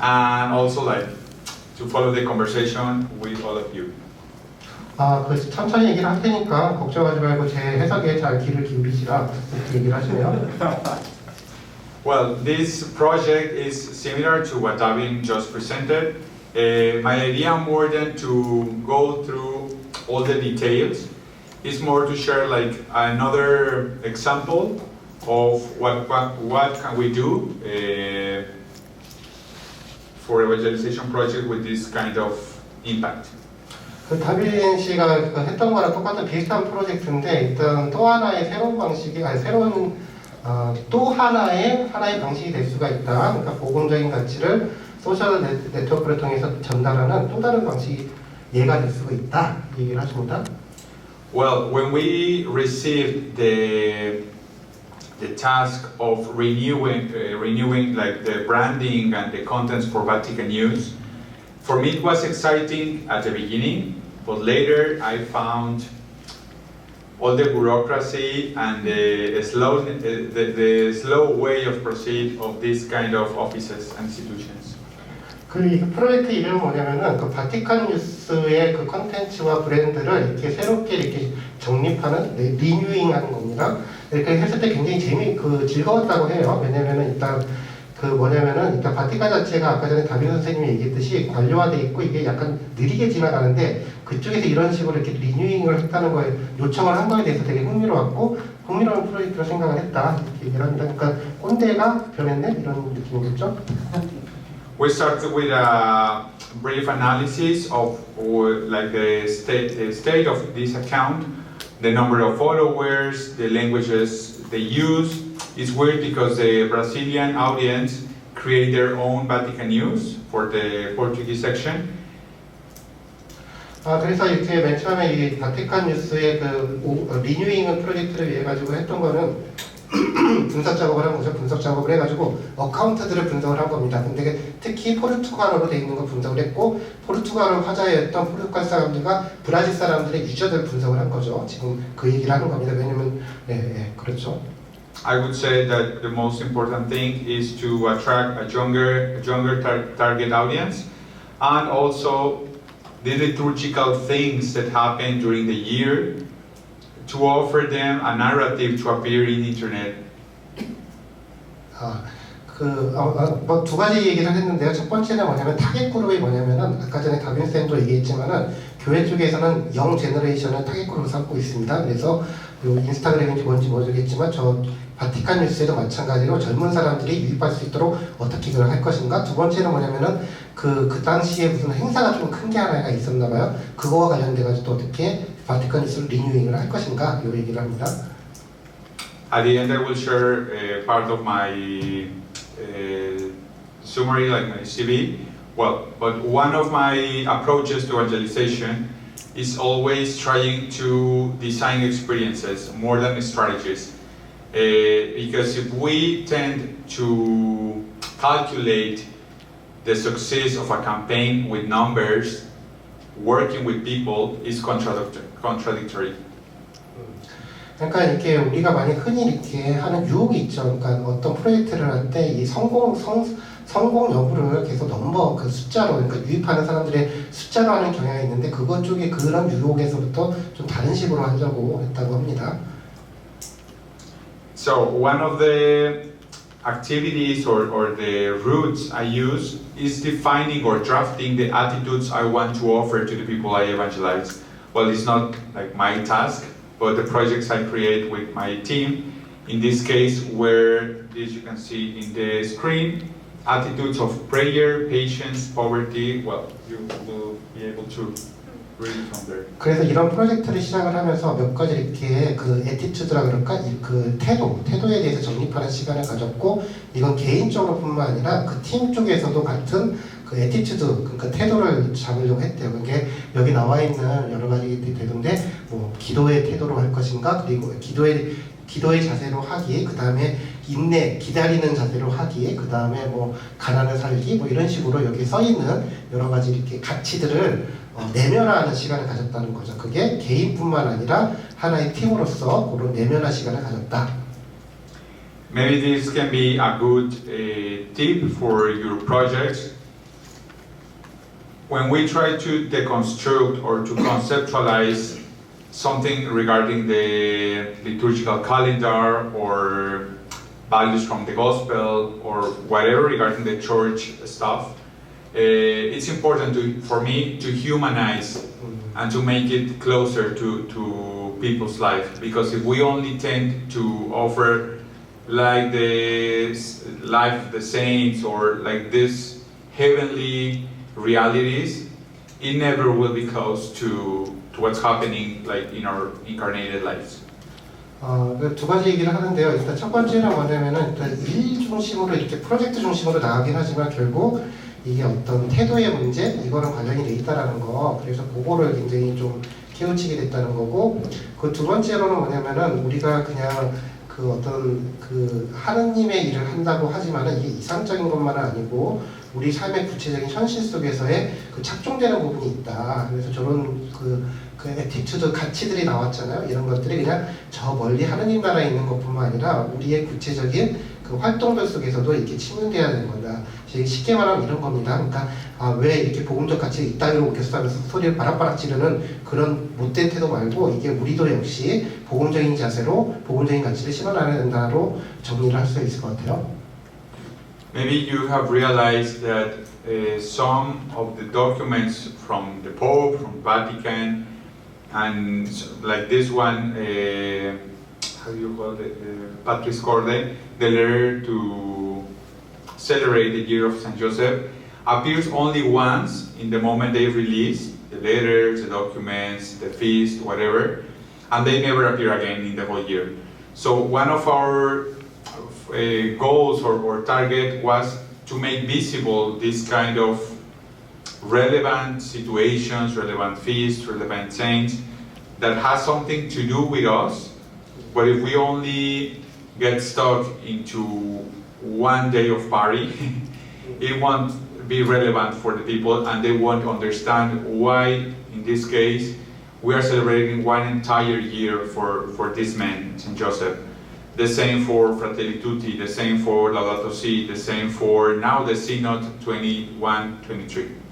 and also like to follow the conversation with all of you. 그 천천히 얘기를 할 테니까 걱정하지 말고 제 해석에 잘 귀를 기울이시라 이렇게 얘기를 하시네요. Well, this project is similar to what David just presented. My idea more than to go through all the details is more to share like another example of what can we do for evangelization project with this kind of impact. 그 다빈 씨가 했던 거랑 똑같은 비슷한 프로젝트인데 일단 또 하나의 새로운 방식이 또 하나의 방식이 될 수가 있다. 그러니까 복음적인 가치를 소셜 네트워크를 통해서 전달하는 또 다른 방식이 예가 될 수가 있다. 이 얘기를 하십니다. Well, when we received the task of renewing like the branding and the contents for Vatican News, for me it was exciting at the beginning, but later I found all the bureaucracy and the slow way of proceed of this kind of offices and institutions. 그 프로젝트 이름은 뭐냐면은 그 바티칸 뉴스의 그 컨텐츠와 브랜드를 이렇게 새롭게 이렇게 정립하는 리뉴잉하는 겁니다. 이렇게 했을 때 굉장히 즐거웠다고 해요. 왜냐면은 일단 일단 바티칸 자체가 아까 전에 다빈 선생님이 얘기했듯이 관료화돼 있고 이게 약간 느리게 지나가는데 그쪽에서 이런 식으로 이렇게 리뉴잉을 했다는 거에 요청을 한 거에 대해서 되게 흥미로운 프로젝트로 생각을 했다 이렇게 얘기를 합니다. 그러니까 꼰대가 변했네 이런 느낌이겠죠. We started with a brief analysis of like the state of this account, the number of followers, the languages they use. It's weird because the Brazilian audience create their own Vatican News for the Portuguese section. 그래서 이렇게 맨 처음에 이 바티칸 뉴스의 리뉴잉 프로젝트를 위해 가지고 했던 거는 분석 작업을 한 거죠. 분석 작업을 해가지고 어카운트들을 분석을 한 겁니다. 근데 특히 포르투갈어로 되어 있는 거 분석을 했고 포르투갈어 화자였던 포르투갈 사람들과 브라질 사람들의 유저들 분석을 한 거죠. 지금 그 얘기를 하는 겁니다. 왜냐면 그렇죠. I would say that the most important thing is to attract a younger target audience, and also the liturgical things that happen during the year, to offer them a narrative to appear in internet. 두 가지 얘기를 했는데요. 첫 번째는 뭐냐면 타겟 그룹이 뭐냐면은 아까 전에 다빈 쌤도 얘기했지만은 교회 쪽에서는 영 제너레이션을 타겟 그룹으로 삼고 있습니다. 그래서 인스타그램인지 뭔지 모르겠지만 저 바티칸 뉴스에도 마찬가지로 젊은 사람들이 유입할 수 있도록 어떻게 그걸 할 것인가. 두 번째는 뭐냐면은 그 당시에 무슨 행사가 좀 큰 게 하나가 있었나 봐요. 그거와 관련돼 가지고 또 어떻게 바티칸 뉴스를 리뉴잉을 할 것인가 이 얘기를 합니다. At the end, I will share part of my summary, like my CV. Well, but one of my approaches to evangelization is always trying to design experiences more than strategies. Because if we tend to calculate the success of a campaign with numbers, working with people is contradictory. 그러니까 이렇게 우리가 많이 흔히 이렇게 하는 유혹이 있죠. 그러니까 어떤 프로젝트를 할 때 이 성공 여부를 계속 넘버 그 숫자로 그러니까 유입하는 사람들의 숫자로 하는 경향이 있는데 그것 쪽에 그런 유혹에서부터 좀 다른 식으로 하려고 했다고 합니다. So one of the activities or the routes I use is defining or drafting the attitudes I want to offer to the people I evangelize. Well, it's not like my task, but the projects I create with my team. In this case, where as you can see in the screen, attitudes of prayer, patience, poverty. Well, you will be able to read it from there. 그래서 이런 프로젝트를 시작을 하면서 몇 가지 이렇게 그 에티튜드라 그럴까 그 태도에 대해서 정립하는 시간을 가졌고 이건 개인적으로뿐만 아니라 그 팀 쪽에서도 같은 그 에티튜드 그러니까 태도를 잡으려고 했대요. 그게 여기 나와 있는 여러 가지 되던데 뭐 기도의 태도로 할 것인가 그리고 기도의 자세로 하기 그 다음에 인내 기다리는 자세로 하기 그 다음에 뭐 가난을 살기 뭐 이런 식으로 여기 써 있는 여러 가지 이렇게 가치들을 내면화하는 시간을 가졌다는 거죠. 그게 개인뿐만 아니라 하나의 팀으로서 그런 내면화 시간을 가졌다. Maybe this can be a good tip for your projects. when we try to deconstruct or to conceptualize something regarding the liturgical calendar or values from the gospel or whatever regarding the church stuff, it's important for me to humanize and to make it closer to people's life, because if we only tend to offer like the life of the saints or like this heavenly realities, it never will be close to what's happening like in our incarnated lives. 두 가지 얘기를 하는데요. 일단 첫 번째는 뭐냐면은 일단 일 중심으로 이렇게 프로젝트 중심으로 나가긴 하지만 결국 이게 어떤 태도의 문제, 이거랑 관련이 돼 있다라는 거. 그래서 그거를 굉장히 좀 깨우치게 됐다는 거고, 그 두 번째로는 뭐냐면은 우리가 그냥 그 어떤 그 하느님의 일을 한다고 하지만은 이게 이상적인 것만은 아니고 우리 삶의 구체적인 현실 속에서의 그 착종되는 부분이 있다. 그래서 저런 그 에티튜드 가치들이 나왔잖아요. 이런 것들이 그냥 저 멀리 하느님 나라에 있는 것뿐만 아니라 우리의 구체적인 그 활동들 속에서도 이렇게 침문돼야 되는 거다. 쉽게 말하면 이런 겁니다. 그러니까 왜 이렇게 복음적 가치가 이따위로 오겠어 하면서 소리를 바락바락 지르는 그런 못된 태도 말고 이게 우리도 역시 복음적인 자세로 복음적인 가치를 실현해야 된다로 정리를 할 수 있을 것 같아요. Maybe you have realized that some of the documents from the Pope, from Vatican, and like this one, how do you call it, Patris Corde, the letter to celebrate the year of Saint Joseph, appears only once in the moment they release the letters, the documents, the feast, whatever, and they never appear again in the whole year. So one of our goals or target was to make visible this kind of relevant situations, relevant feasts, relevant saints that has something to do with us. But if we only get stuck into one day of party, it won't be relevant for the people and they won't understand why, in this case, we are celebrating one entire year for this man, Saint Joseph. The same for Fratelli Tutti, the same for Laudato Si, the same for now the Synod 21-23.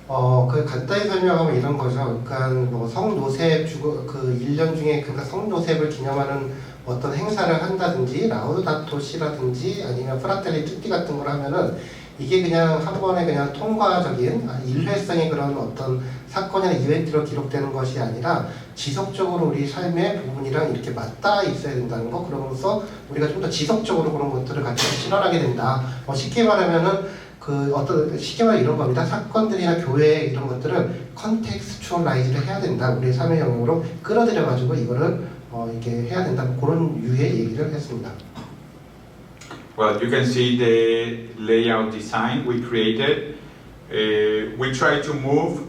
그 간단히 설명하면 이런 거죠. 그러니까 뭐 성노셉 그 1년 중에 그러니까 성노셉을 기념하는 어떤 행사를 한다든지 라우다토 시라든지 아니면 프라텔리 투티 같은 걸 하면은 이게 그냥 한 번에 그냥 통과적인 일회성의 그런 어떤 사건이나 이벤트로 기록되는 것이 아니라 지속적으로 우리 삶의 부분이랑 이렇게 맞닿아 있어야 된다는 거. 그러면서 우리가 좀 더 지속적으로 그런 것들을 같이 실현하게 된다. 쉽게 말하면은 그 어떤 쉽게 말하면 이런 겁니다. 사건들이나 교회 이런 것들을 컨텍스추얼라이즈를 해야 된다. 우리의 삶의 영역으로 끌어들여 가지고 이거를 이렇게 해야 된다. 그런 유의 얘기를 했습니다. Well, you can see the layout design we created. We try to move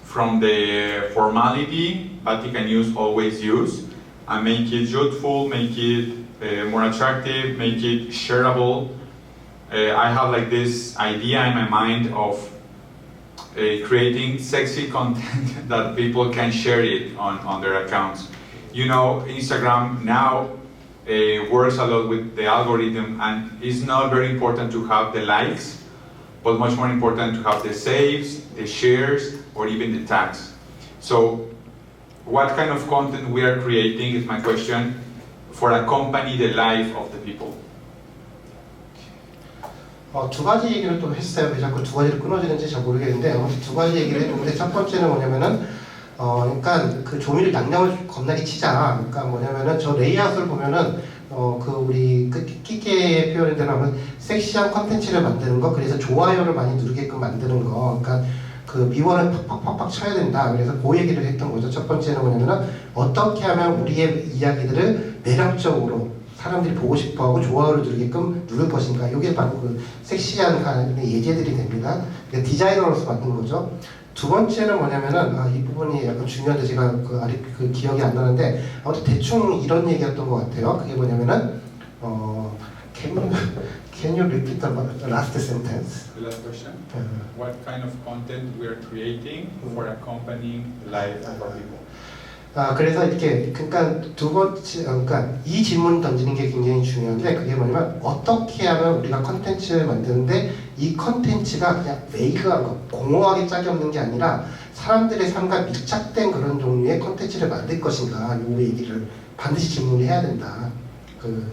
from the formality Vatican News always use and make it youthful, make it more attractive, make it shareable. I have like this idea in my mind of creating sexy content that people can share it on their accounts. You know, Instagram now works a lot with the algorithm, and it's not very important to have the likes, but much more important to have the saves, the shares, or even the tags. So what kind of content we are creating is my question for accompany the life of the people. 두 가지 얘기를 또 했어요. 왜 자꾸 두 가지를 끊어지는지 잘 모르겠는데 아무튼 두 가지 얘기를 했는데 첫 번째는 뭐냐면은 그러니까 그 조미료 양념을 겁나게 치자. 그러니까 뭐냐면은 저 레이아웃을 보면은 그 우리 끼끼의 표현을 하면 섹시한 컨텐츠를 만드는 거, 그래서 좋아요를 많이 누르게끔 만드는 거. 그러니까 그 미원을 팍팍팍팍 쳐야 된다. 그래서 그 얘기를 했던 거죠. 첫 번째는 뭐냐면은 어떻게 하면 우리의 이야기들을 매력적으로 사람들이 보고 싶어하고 좋아요를 누르게끔 누를 것인가. 이게 바로 그 섹시한 예제들이 됩니다. 그러니까 디자이너로서 만든 거죠. 두 번째는 뭐냐면은 이 부분이 약간 중요한데 제가 그 기억이 안 나는데 아무튼 대충 이런 얘기였던 것 같아요. 그게 뭐냐면은 Can you repeat the last sentence? The last question. What kind of content we are creating for accompanying the life of our people? 그래서 이렇게 그러니까 두 번째 그러니까 이 질문 던지는 게 굉장히 중요한데 그게 뭐냐면 어떻게 하면 우리가 컨텐츠를 만드는데 이 컨텐츠가 그냥 베이그한 거, 공허하게 짝이 없는 게 아니라 사람들의 삶과 밀착된 그런 종류의 컨텐츠를 만들 것인가, 요 얘기를 반드시 질문을 해야 된다.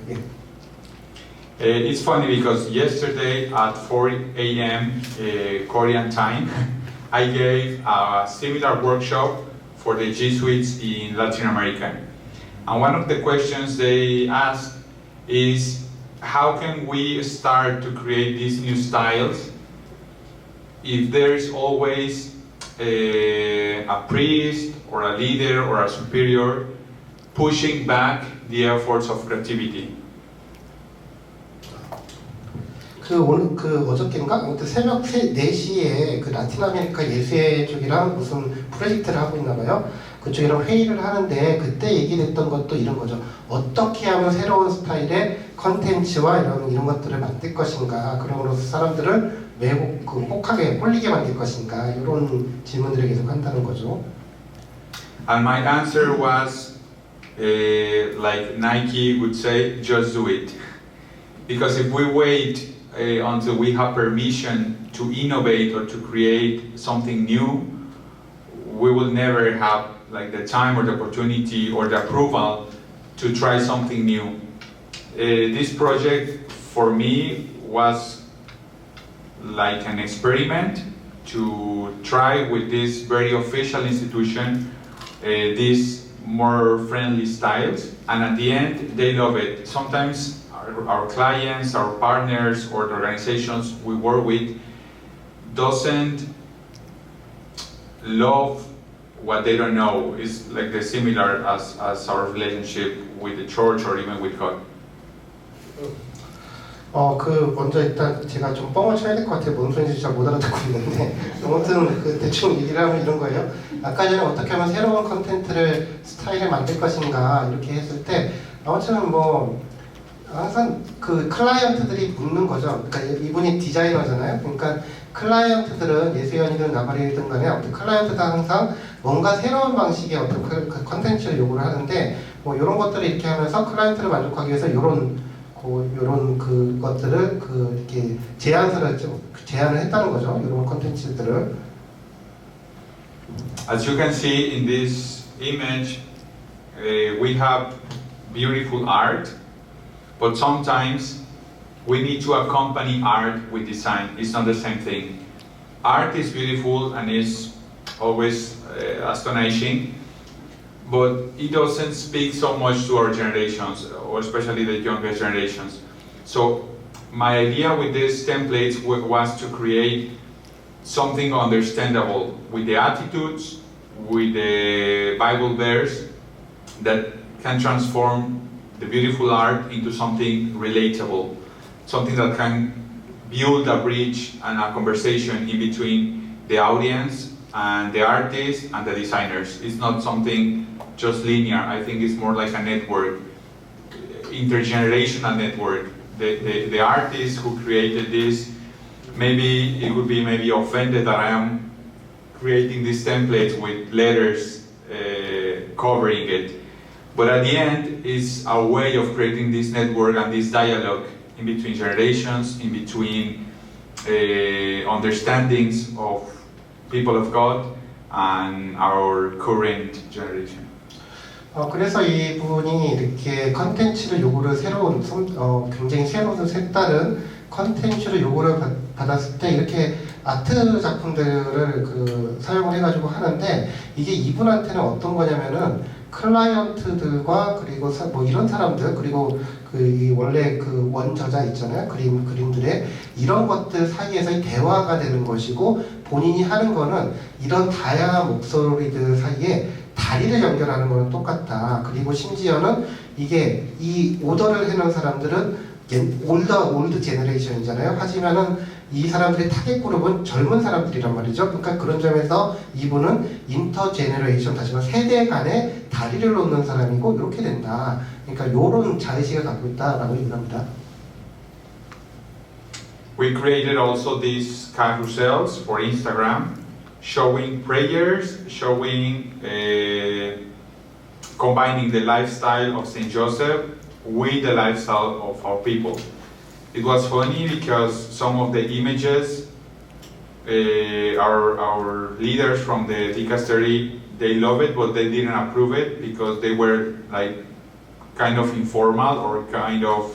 예. It's funny because yesterday at 4 a.m. Korean time, I gave a similar workshop for the Jesuits in Latin America. And one of the questions they asked is, how can we start to create these new styles if there's always a priest or a leader or a superior pushing back the efforts of creativity? 어저께인가? 아무튼 새벽 4시에 그 라틴 아메리카 예수회 쪽이랑 무슨 프로젝트를 하고 있나 봐요. 그쪽이랑 회의를 하는데 그때 얘기했던 것도 이런 거죠. 어떻게 하면 새로운 스타일의 컨텐츠와 이런 것들을 만들 것인가, 그럼으로써 사람들을 혹하게 홀리게 만들 것인가, 이런 질문들을 계속 한다는 거죠. And my answer was like Nike would say, just do it. Because if we wait until we have permission to innovate or to create something new, we will never have like the time or the opportunity or the approval to try something new. This project for me was like an experiment to try with this very official institution these more friendly styles, and at the end they love it. Sometimes our clients, our partners, or the organizations we work with doesn't love what they don't know. It's like the similar as our relationship with the church or even with God. 먼저 일단 제가 좀 뻥을 쳐야 될 것 같아요. 뭔 소리인지 잘 못 알아듣고 있는데 아무튼 대충 얘기를 하면 이런 거예요. 아까 전에 어떻게 하면 새로운 컨텐츠를 스타일을 만들 것인가 이렇게 했을 때 아무튼 항상 그 클라이언트들이 묻는 거죠. 그러니까 이분이 디자이너잖아요. 그러니까 클라이언트들은 예수연이든 나발이든 간에 아무튼 클라이언트가 항상 뭔가 새로운 방식의 어떤 컨텐츠를 요구를 하는데 이런 것들을 이렇게 하면서 클라이언트를 만족하기 위해서 이런 것들을 이렇게 제안을 했다는 거죠. 이런 컨텐츠들을. As you can see in this image, we have beautiful art. But sometimes we need to accompany art with design. It's not the same thing. Art is beautiful and is always astonishing, but it doesn't speak so much to our generations, or especially the younger generations. So my idea with these templates was to create something understandable with the attitudes, with the Bible verse that can transform the beautiful art into something relatable, something that can build a bridge and a conversation in between the audience and the artist and the designers. It's not something just linear. I think it's more like a network, intergenerational network. The artist who created this, maybe it would be offended that I am creating these templates with letters covering it. But at the end, it's a way of creating this network and this dialogue in between generations, in between understandings of people of God and our current generation. 그래서 이분이 이렇게 컨텐츠를 요구를 굉장히 새로운 색다른 컨텐츠를 요구를 받았을 때 이렇게 아트 작품들을 사용을 해가지고 하는데 이게 이분한테는 어떤 거냐면은 클라이언트들과 그리고 이런 사람들 그리고 원래 원저자 있잖아요. 그림들의 이런 것들 사이에서의 대화가 되는 것이고 본인이 하는 거는 이런 다양한 목소리들 사이에 다리를 연결하는 거는 똑같다. 그리고 심지어는 이게 이 오더를 해놓은 사람들은 올드 제너레이션이잖아요. 하지만은 이 사람들의 타겟 그룹은 젊은 사람들이란 말이죠. 그러니까 그런 점에서 이분은 인터 제너레이션, 다시 말해 세대 간에 다리를 놓는 사람이고 이렇게 된다. 그러니까 이런 자의식을 갖고 있다라고 얘기합니다. We created also these carousels for Instagram, showing prayers, showing combining the lifestyle of Saint Joseph with the lifestyle of our people. It was funny because some of the images, our leaders from the dicastery, they love it, but they didn't approve it because they were like kind of informal or kind of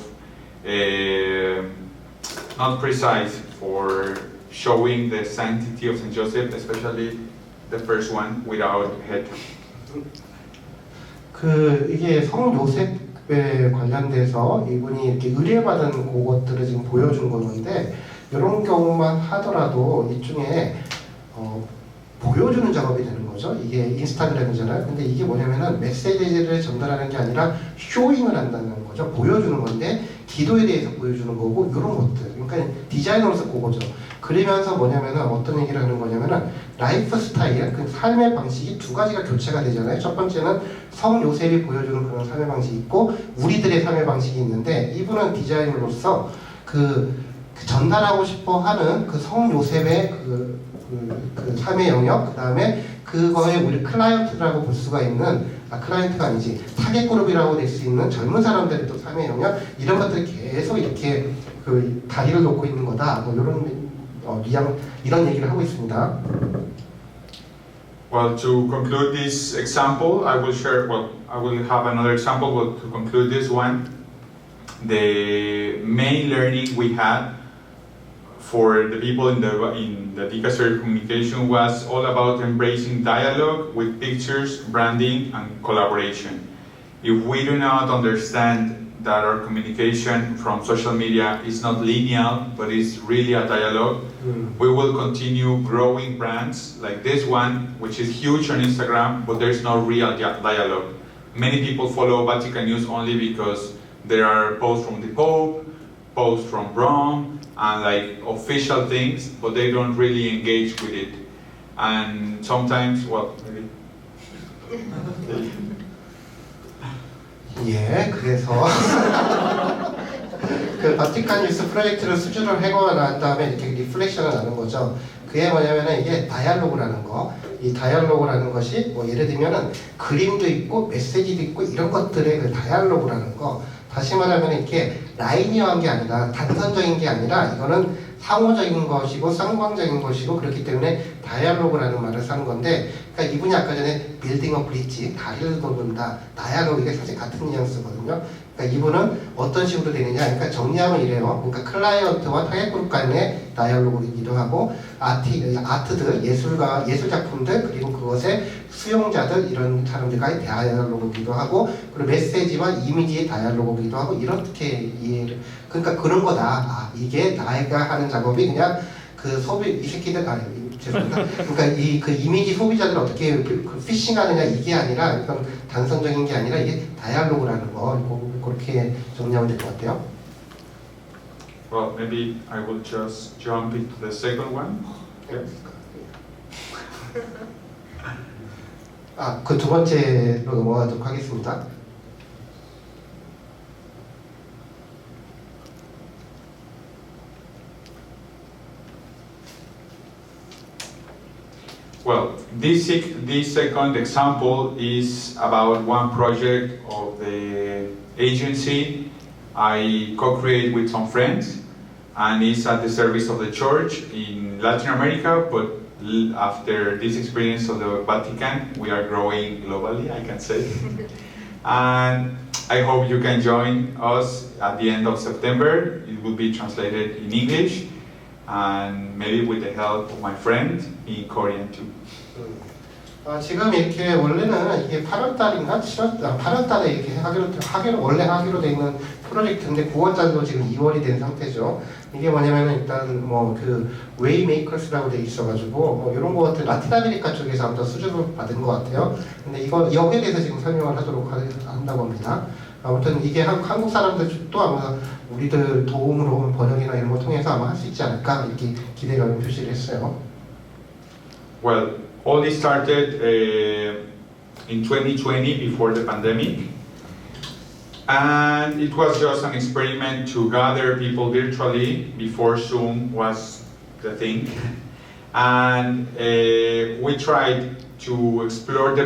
not precise for showing the sanctity of Saint Joseph, especially the first one without head. 이게 성 요셉에 관련돼서 이분이 이렇게 의뢰받은 그것들을 지금 보여준 거는데 이런 경우만 하더라도 일종의 보여주는 작업이 되는 거죠. 이게 인스타그램이잖아요. 근데 이게 뭐냐면은 메시지를 전달하는 게 아니라 쇼잉을 한다는 거죠. 보여주는 건데 기도에 대해서 보여주는 거고 이런 것들. 그러니까 디자이너로서 그거죠. 그러면서 뭐냐면은 어떤 얘기를 하는 거냐면은 라이프 스타일, 그 삶의 방식이 두 가지가 교체가 되잖아요. 첫 번째는 성 요셉이 보여주는 그런 삶의 방식이 있고 우리들의 삶의 방식이 있는데 이분은 디자이너로서 그 전달하고 싶어 하는 그 성 요셉의 그 삶의 영역, 그 다음에 그거에 우리 클라이언트라고 볼 수가 있는, 클라이언트가 아니지, 타겟 그룹이라고 될 수 있는 젊은 사람들의 또 삶의 영역, 이런 것들을 계속 이렇게 그 다리를 놓고 있는 거다. 뭐 이런 얘기를 하고 있습니다. Well, to conclude this example, I will have another example, but to conclude this one, the main learning we had for the people in the dicastery communication was all about embracing dialogue with pictures, branding, and collaboration. If we do not understand that our communication from social media is not linear, but is really a dialogue, we will continue growing brands like this one, which is huge on Instagram, but there's no real dialogue. Many people follow Vatican News only because there are posts from the Pope, posts from Rome, and like official things, but they don't really engage with it. And sometimes, well, maybe. 예, 그래서 그 바티칸 뉴스 프로젝트를 수주를 해고 난 다음에 이렇게 리플렉션을 하는 거죠. 그게 뭐냐면은 이게 다이얼로그라는 거, 이 다이얼로그라는 것이 뭐 예를 들면은 그림도 있고 메시지도 있고 이런 것들의 그 다이얼로그라는 거. 다시 말하면 이렇게 라이니어한 게 아니라 단선적인 게 아니라 이거는 상호적인 것이고 쌍방적인 것이고 그렇기 때문에 다이얼로그라는 말을 쓰는 건데, 그러니까 이분이 아까 전에 빌딩 어 브릿지, 다리를 돕는다, 다이얼로그, 이게 사실 같은 뉘앙스거든요. 그러니까 이분은 어떤 식으로 되느냐, 그러니까 정리하면 이래요. 그러니까 클라이언트와 타겟 그룹 간의 다이얼로그이기도 하고, 아트들, 예술 작품들, 그리고 그것의 수용자들, 이런 사람들과의 다이얼로그이기도 하고, 그리고 메시지와 이미지의 다이얼로그이기도 하고, 이렇게 이해를, 그러니까 그런 거다. 이게 나이가 하는 작업이 그냥 그 이 새끼들, 죄송합니다. 그러니까 그 이미지 소비자들 어떻게 그 피싱하느냐, 이게 아니라, 이건 단선적인 게 아니라 이게 다이얼로그라는 거, 그렇게 정리하면 될 것 같아요. Well, maybe I will just jump into the second one. Okay. 그 두 번째로 넘어가도록 하겠습니다. Well, this second example is about one project of the agency I co-create with some friends, and it's at the service of the church in Latin America, but after this experience of the Vatican, we are growing globally, I can say. And I hope you can join us at the end of September. It will be translated in English, and maybe with the help of my friend in Korean too. 지금 이렇게 원래는 이게 8월달인가 8월달에 이렇게 원래 하기로 돼 있는 프로젝트인데 9월달도 지금 2월이 된 상태죠. 이게 뭐냐면은 일단 뭐 그 웨이메이커스라고 돼 있어가지고 뭐 이런 거 같은 라틴 아메리카 쪽에서 아무튼 수주를 받은 것 같아요. 근데 여기에 대해서 지금 설명을 하도록 한다고 합니다. 아무튼 이게 한국 사람들도 아마 우리들 도움으로 번역이나 이런 거 통해서 아마 할 수 있지 않을까 이렇게 기대감을 표시를 했어요. Well, all this started in 2020 before the pandemic, and it was just an experiment to gather people virtually before Zoom was the thing, and we tried to explore the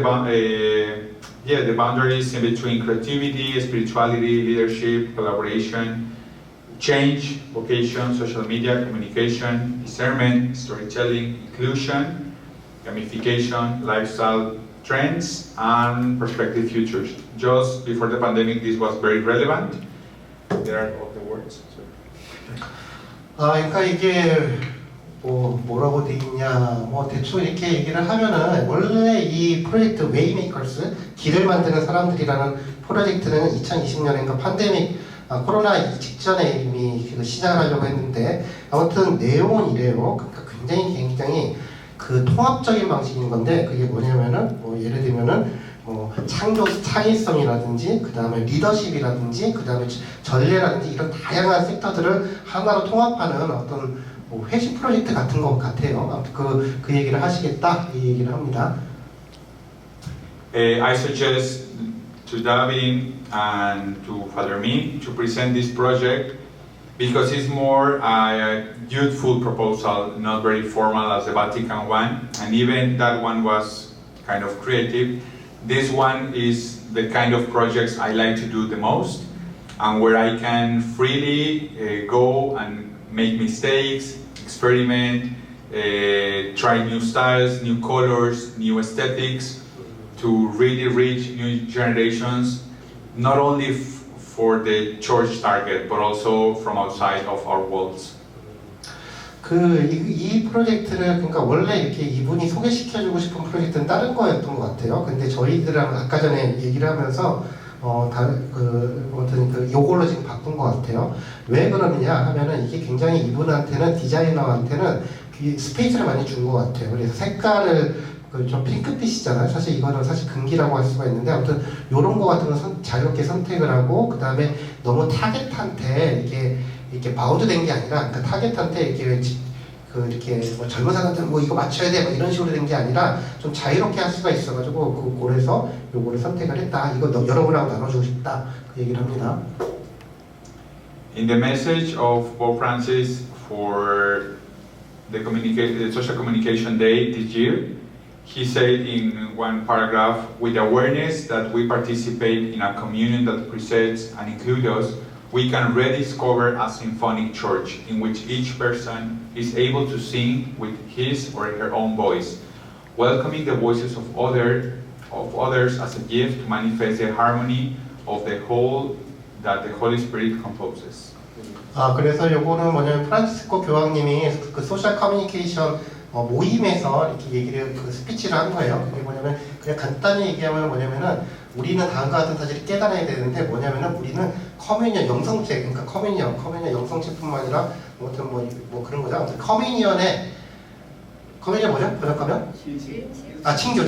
boundaries in between creativity, spirituality, leadership, collaboration, change, vocation, social media, communication, discernment, storytelling, inclusion, gamification, lifestyle trends, and prospective futures. Just before the pandemic, this was very relevant. There are all the words. 그러니까 이게 뭐라고 돼 있냐, 대충 이렇게 얘기를 하면은 원래 이 프로젝트 웨이메이커스 길을 만드는 사람들이라는 프로젝트는 2020년인가 팬데믹 코로나 직전에 이미 시작을 하려고 했는데 아무튼 내용은 이래요. 그러니까 굉장히 그 통합적인 방식인 건데 그게 뭐냐면은 예를 들면은 창조 창의성이라든지 그 다음에 리더십이라든지 그 다음에 전례라든지 이런 다양한 섹터들을 하나로 통합하는 어떤 회식 프로젝트 같은 것 같아요. 아무튼 그 얘기를 하시겠다 이 얘기를 합니다. I suggest to David and to Father Min to present this project because it's more a youthful proposal, not very formal as the Vatican one, and even that one was kind of creative. This one is the kind of projects I like to do the most, and where I can freely go and make mistakes, experiment, try new styles, new colors, new aesthetics, to really reach new generations, not only for the church target, but also from outside of our walls. 이 프로젝트를 그러니까 원래 이렇게 이분이 소개시켜주고 싶은 프로젝트는 다른 거였던 것 같아요. 근데 저희들랑 아까 전에 얘기를 하면서 아무튼 요걸로 지금 바꾼 것 같아요. 왜 그러느냐 하면은 이게 굉장히 이분한테는 디자이너한테는 스페이스를 많이 준 것 같아요. 그래서 색깔을 좀 핑크빛이잖아요. 사실 이거는 사실 금기라고 할 수가 있는데 아무튼 이런 거 같은 건 자유롭게 선택을 하고 그 다음에 너무 타겟한테 이렇게 바운드된 게 아니라 그러니까 타겟한테 이렇게 젊은 사람들 이거 맞춰야 돼 이런 식으로 된 게 아니라 좀 자유롭게 할 수가 있어가지고 그래서 요거를 선택을 했다. 이거 여러분하고 나눠주고 싶다. 그 얘기를 합니다. In the message of Pope Francis for the Social Communication Day this year, he said in one paragraph, with awareness that we participate in a communion that presents and includes us, we can rediscover a symphonic church in which each person is able to sing with his or her own voice, welcoming the voices of others as a gift to manifest the harmony of the whole that the Holy Spirit composes. 그래서 요거는 뭐냐면 프란치스코 교황님이 그 소셜 커뮤니케이션 모임에서 이렇게 얘기를 스피치를 한 거예요. 그게 뭐냐면 그냥 간단히 얘기하면 뭐냐면은 우리는 다음과 같은 사실을 깨달아야 되는데 뭐냐면은 우리는 커뮤니언 영성체 그러니까 커뮤니언 영성체뿐만 아니라 아무튼 뭐 그런 거죠. 아무튼 커뮤니언 뭐죠? 번역하면? 친교.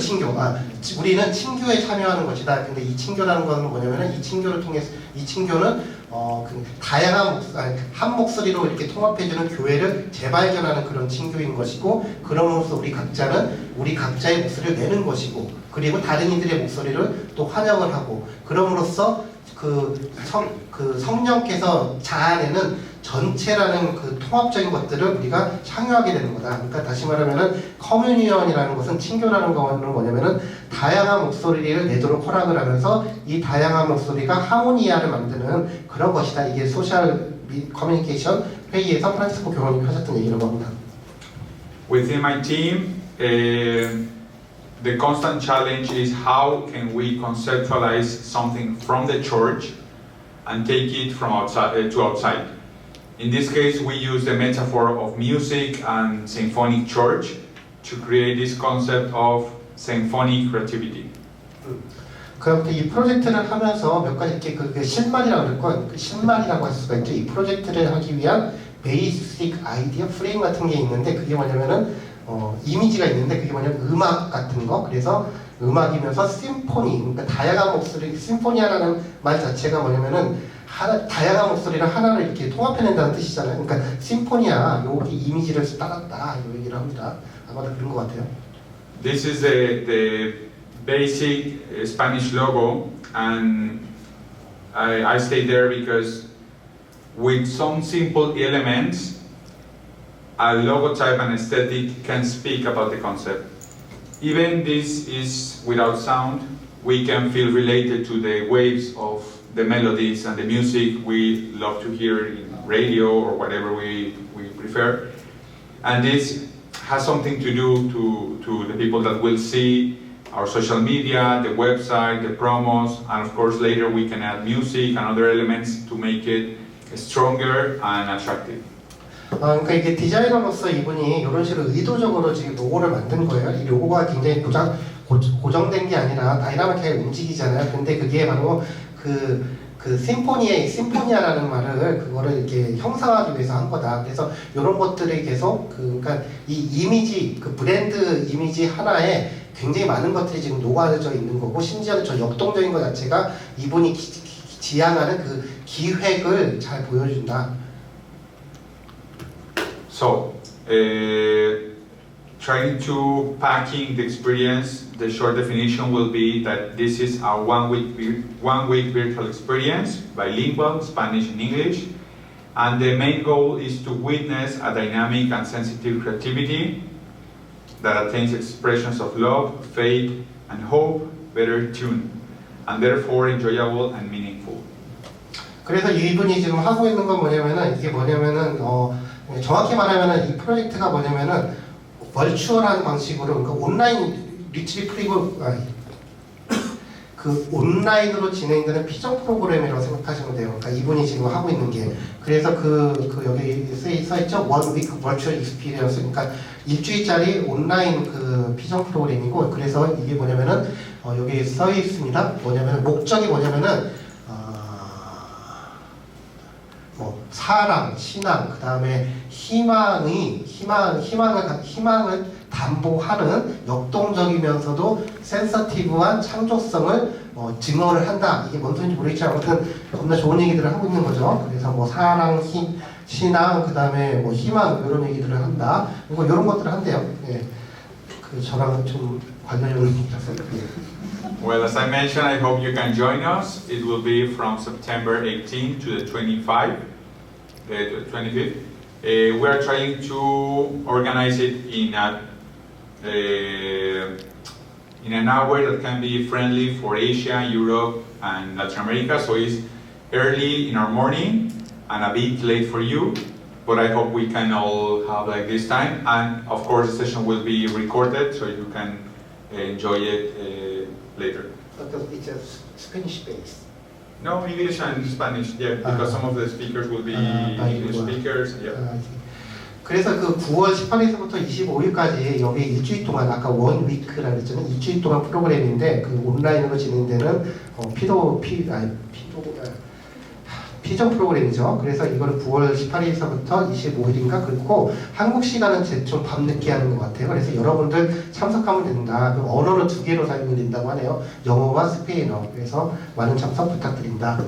우리는 친교에 참여하는 것이다. 근데 이 친교라는 건 뭐냐면은 이 친교를 통해서 이 친교는 다양한 한 목소리로 이렇게 통합해주는 교회를 재발견하는 그런 친교인 것이고 그럼으로써 우리 각자는 우리 각자의 목소리를 내는 것이고 그리고 다른 이들의 목소리를 또 환영을 하고 그럼으로써 성령께서 자아내는 전체라는 그 통합적인 것들을 우리가 향유하게 되는 거다. 그러니까 다시 말하면은 커뮤니언이라는 것은 친교라는 거는 뭐냐면은 다양한 목소리를 내도록 허락을 하면서 이 다양한 목소리가 하모니아를 만드는 그런 것이다. 이게 소셜 커뮤니케이션 회의에서 프란치스코 교황님이 하셨던 얘기라고 합니다. Within my team, the constant challenge is how can we conceptualize something from the church and take it from outside to outside. In this case, we use the metaphor of music and symphonic church to create this concept of symphonic creativity. 그럼 이 프로젝트를 하면서 몇 가지 이렇게 그 실마리라고 그랬고 그 실마리라고 할 수가 있죠. 이 프로젝트를 하기 위한 베이직 아이디어 프레임 같은 게 있는데 그게 뭐냐면은 이미지가 있는데 그게 뭐냐면 음악 같은 거. 그래서 음악이면서 심포니, 그러니까 다양한 목소리, 심포니아라는 말 자체가 뭐냐면은 다양한 목소리를 하나를 이렇게 통합해낸다는 뜻이잖아요. 그러니까 심포니아 여기 이미지를 따랐다 이 얘기를 합니다. 아마도 그런 것 같아요. This is the basic Spanish logo, and I stay there because with some simple elements, a logotype and aesthetic can speak about the concept. Even this is without sound, we can feel related to the waves of the melodies and the music we love to hear in radio or whatever we prefer. And this has something to do to the people that will see our social media, the website, the promos, and of course later we can add music and other elements to make it stronger and attractive. 그러니까 이게 디자이너로서 이분이 이런 식으로 의도적으로 지금 로고를 만든 거예요. 이 로고가 굉장히 고정된 게 아니라 다이나믹하게 움직이잖아요. 근데 그게 바로 그 심포니아라는 말을 그거를 이렇게 형상화하기 위해서 한 거다. 그래서 이런 것들이 계속 그러니까 이 이미지, 그 브랜드 이미지 하나에 굉장히 많은 것들이 지금 녹아져 있는 거고, 심지어는 저 역동적인 것 자체가 이분이 지향하는 그 기획을 잘 보여준다. So, trying to packing the experience, the short definition will be that this is a one-week virtual experience, bilingual, Spanish and English, and the main goal is to witness a dynamic and sensitive creativity that attains expressions of love, faith, and hope, better tuned, and therefore enjoyable and meaningful. 그래서 이분이 지금 하고 있는 건 뭐냐면은 이게 뭐냐면은 정확히 말하면은 이 프로젝트가 뭐냐면은 버추얼한 방식으로 그러니까 온라인 리트리 프리고 그 온라인으로 진행되는 피정 프로그램이라고 생각하시면 돼요. 그러니까 이분이 지금 하고 있는 게 그래서 그 여기 써 있죠. One Week Virtual Experience. 그러니까 일주일짜리 온라인 그 피정 프로그램이고 그래서 이게 뭐냐면은 여기 써 있습니다. 뭐냐면 목적이 뭐냐면은 뭐 사랑, 신앙, 그 다음에 희망을 담보하는 역동적이면서도 센서티브한 창조성을 증언을 한다. 이게 뭔 소리인지 모르겠지만 아무튼 겁나 좋은 얘기들을 하고 있는 거죠. 그래서 뭐 사랑, 신앙, 그 다음에 뭐 희망 이런 얘기들을 한다. 그리고 이런 것들을 한대요. 예. 그 저랑 좀 관련 있는 얘기라서. Well, as I mentioned, I hope you can join us. It will be from September 18 to the 25th. We are trying to organize it in an hour that can be friendly for Asia, Europe, and Latin America. So it's early in our morning and a bit late for you. But I hope we can all have like this time. And of course, the session will be recorded so you can enjoy it later. Because it's a Spanish based. No, English and Spanish, yeah, because some of the speakers will be English speakers, yeah. 그래서 그 9월 18일부터 25일까지 여기 일주일 동안 아까 원 위크라고 했잖아요. 일주일 동안 프로그램인데 그 온라인으로 진행되는 피정 프로그램이죠. 그래서 이거는 9월 18일서부터 25일인가 그리고 한국 시간은 대충 밤늦게 하는 것 같아요. 그래서 여러분들 참석하면 된다. 그럼 언어는 2개로 사용이 된다고 하네요. 영어와 스페인어. 그래서 많은 참석 부탁드립니다.